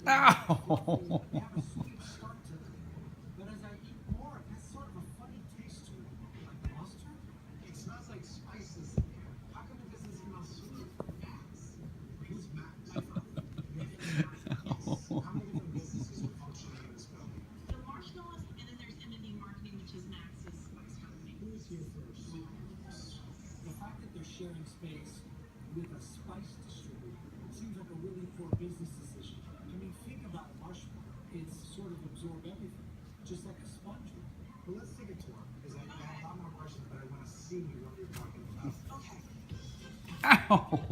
Ow! Sharing space with a spice distributor seems like a really poor business decision. I mean, think about a marshmallow. It's sort of absorb everything, just like a sponge would. Well, let's take a tour, because I have a lot more questions, but I want to see what you're talking about. Okay. Ow!